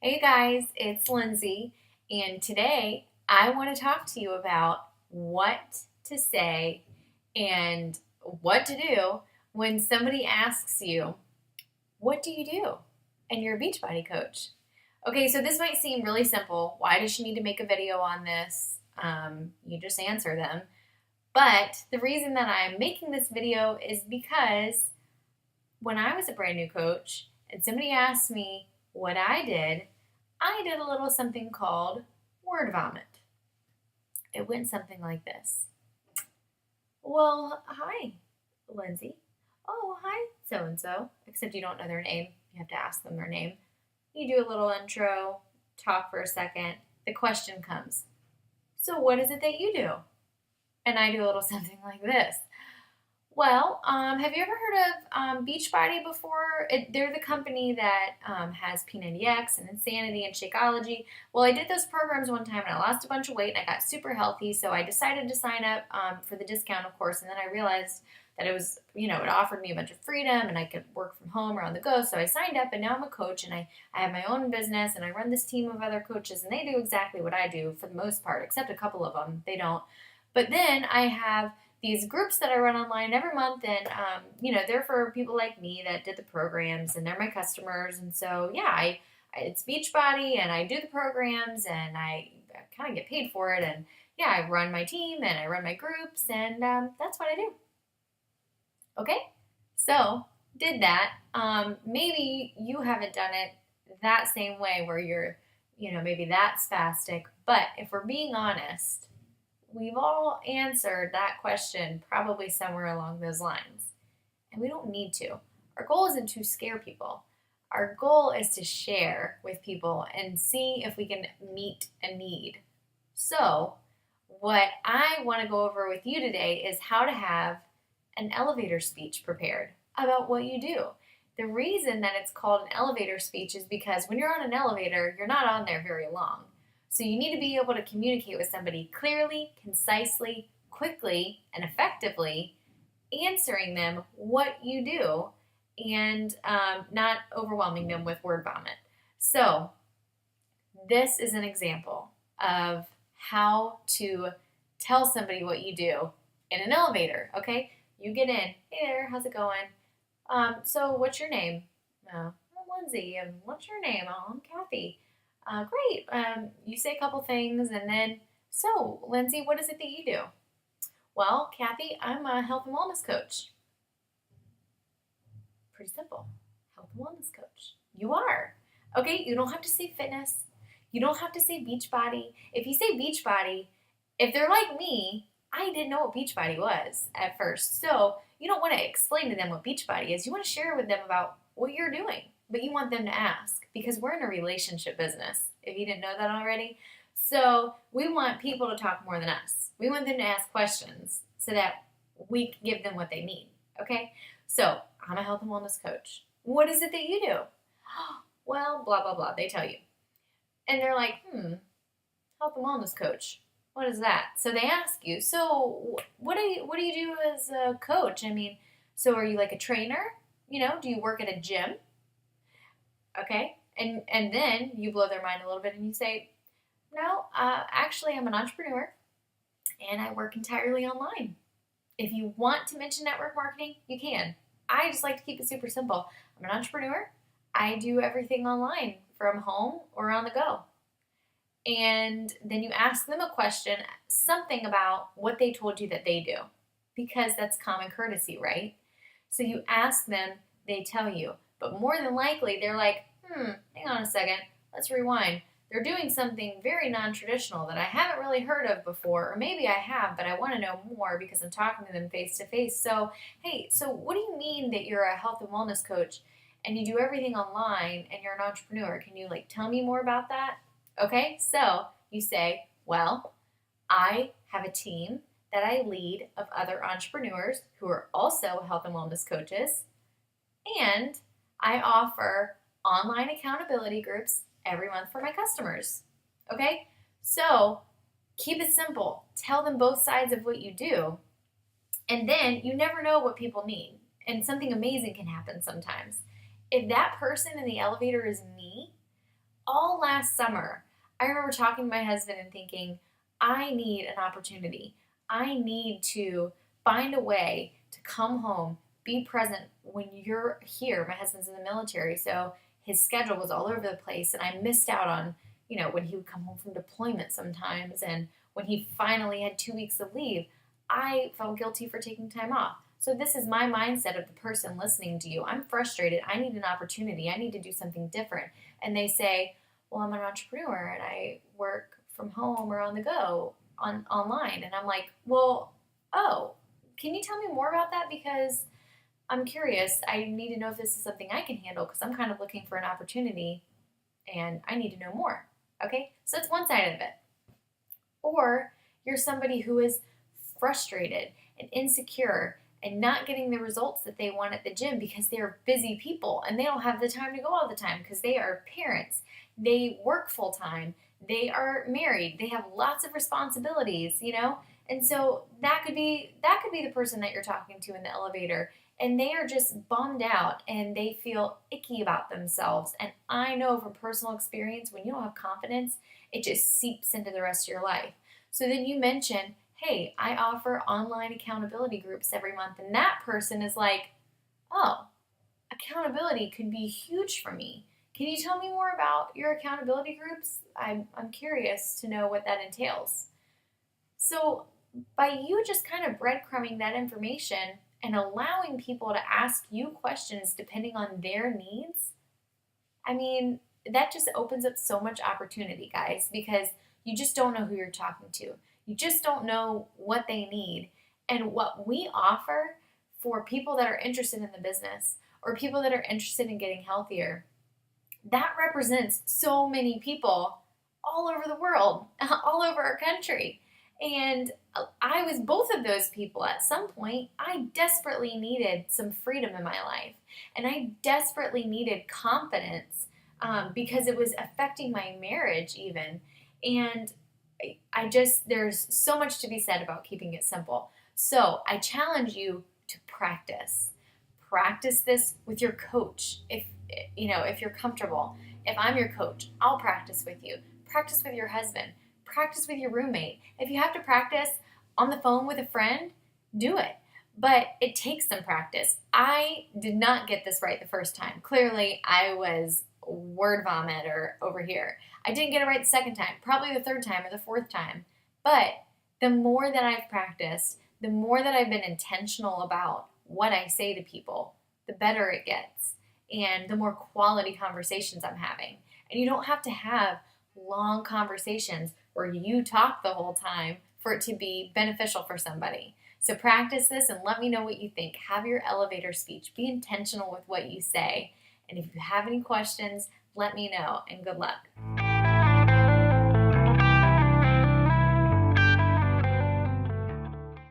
Hey guys, it's Lindsay, and today I want to talk to you about what to say and what to do when somebody asks you, "What do you do?" and you're a Beachbody coach. Okay, so this might seem really simple. Why does she need to make a video on this? You just answer them. But the reason that I'm making this video is because when I was a brand new coach and somebody asked me what I did a little something called word vomit. It went something like this. Well, hi, Lindsay. Oh, hi, so and so. Except you don't know their name. You have to ask them their name. You do a little intro, talk for a second. The question comes, so what is it that you do? And I do a little something like this. Well, have you ever heard of Beachbody before? They're the company that has P90X and Insanity and Shakeology. Well, I did those programs one time and I lost a bunch of weight and I got super healthy. So I decided to sign up for the discount, of course. And then I realized that it was, it offered me a bunch of freedom and I could work from home or on the go. So I signed up and now I'm a coach and I have my own business and I run this team of other coaches and they do exactly what I do for the most part, except a couple of them. They don't. But then I have these groups that I run online every month, and they're for people like me that did the programs, and they're my customers. And so, yeah, it's Beachbody, and I do the programs, and I kind of get paid for it. And yeah, I run my team, and I run my groups, and that's what I do. Okay, so did that. Maybe you haven't done it that same way where you're, maybe that spastic. But if we're being honest, we've all answered that question probably somewhere along those lines. And we don't need to. Our goal isn't to scare people. Our goal is to share with people and see if we can meet a need. So, what I want to go over with you today is how to have an elevator speech prepared about what you do. The reason that it's called an elevator speech is because when you're on an elevator, you're not on there very long. So you need to be able to communicate with somebody clearly, concisely, quickly, and effectively, answering them what you do and not overwhelming them with word vomit. So this is an example of how to tell somebody what you do in an elevator, okay? You get in. Hey there, how's it going? So what's your name? I'm Lindsay. And what's your name? Oh, I'm Kathy. Great. You say a couple things and then, so Lindsay, what is it that you do? Well, Kathy, I'm a health and wellness coach. Pretty simple. Health and wellness coach. You are. Okay, you don't have to say fitness. You don't have to say Beachbody. If you say Beachbody, if they're like me, I didn't know what Beachbody was at first. So you don't want to explain to them what Beachbody is. You want to share with them about what you're doing. But you want them to ask because we're in a relationship business, if you didn't know that already. So we want people to talk more than us. We want them to ask questions so that we can give them what they need, okay? So I'm a health and wellness coach. What is it that you do? Well, blah, blah, blah. They tell you. And they're like, health and wellness coach. What is that? So they ask you, so what do you do as a coach? I mean, so are you like a trainer? Do you work at a gym? Okay, and then you blow their mind a little bit and you say, no, actually I'm an entrepreneur and I work entirely online. If you want to mention network marketing, you can. I just like to keep it super simple. I'm an entrepreneur. I do everything online from home or on the go. And then you ask them a question, something about what they told you that they do, because that's common courtesy, right? So you ask them, they tell you. But more than likely, they're like, hang on a second, let's rewind. They're doing something very non-traditional that I haven't really heard of before, or maybe I have, but I want to know more because I'm talking to them face to face. So, hey, so what do you mean that you're a health and wellness coach and you do everything online and you're an entrepreneur? Can you tell me more about that? Okay, so you say, well, I have a team that I lead of other entrepreneurs who are also health and wellness coaches, and I offer online accountability groups every month for my customers. Okay? So keep it simple. Tell them both sides of what you do. And then you never know what people need. And something amazing can happen sometimes. If that person in the elevator is me, all last summer, I remember talking to my husband and thinking, I need an opportunity. I need to find a way to come home, be present when you're here. My husband's in the military, so his schedule was all over the place, and I missed out on, when he would come home from deployment sometimes, and when he finally had 2 weeks of leave, I felt guilty for taking time off. So this is my mindset of the person listening to you. I'm frustrated. I need an opportunity. I need to do something different. And they say, well, I'm an entrepreneur and I work from home or on the go online. And I'm like, well, oh, can you tell me more about that? Because I'm curious. I need to know if this is something I can handle because I'm kind of looking for an opportunity and I need to know more. Okay, so that's one side of it. Or you're somebody who is frustrated and insecure and not getting the results that they want at the gym because they're busy people and they don't have the time to go all the time because they are parents. They work full time. They are married. They have lots of responsibilities, And so that could be the person that you're talking to in the elevator, and they are just bummed out and they feel icky about themselves. And I know from personal experience, when you don't have confidence, it just seeps into the rest of your life. So then you mention, hey, I offer online accountability groups every month. And that person is like, oh, accountability could be huge for me. Can you tell me more about your accountability groups? I'm curious to know what that entails. So by you just kind of breadcrumbing that information and allowing people to ask you questions depending on their needs, that just opens up so much opportunity, guys, because you just don't know who you're talking to. You just don't know what they need. And what we offer for people that are interested in the business or people that are interested in getting healthier, that represents so many people all over the world, all over our country. And I was both of those people at some point. I desperately needed some freedom in my life. And I desperately needed confidence because it was affecting my marriage even. And there's so much to be said about keeping it simple. So I challenge you to practice. Practice this with your coach. If you're comfortable. If I'm your coach, I'll practice with you. Practice with your husband. Practice with your roommate. If you have to practice on the phone with a friend, do it. But it takes some practice. I did not get this right the first time. Clearly, I was word vomit over here. I didn't get it right the second time, probably the third time or the fourth time. But the more that I've practiced, the more that I've been intentional about what I say to people, the better it gets. And the more quality conversations I'm having. And you don't have to have long conversations where you talk the whole time for it to be beneficial for somebody. So practice this and let me know what you think. Have your elevator speech. Be intentional with what you say. And if you have any questions, let me know, and good luck.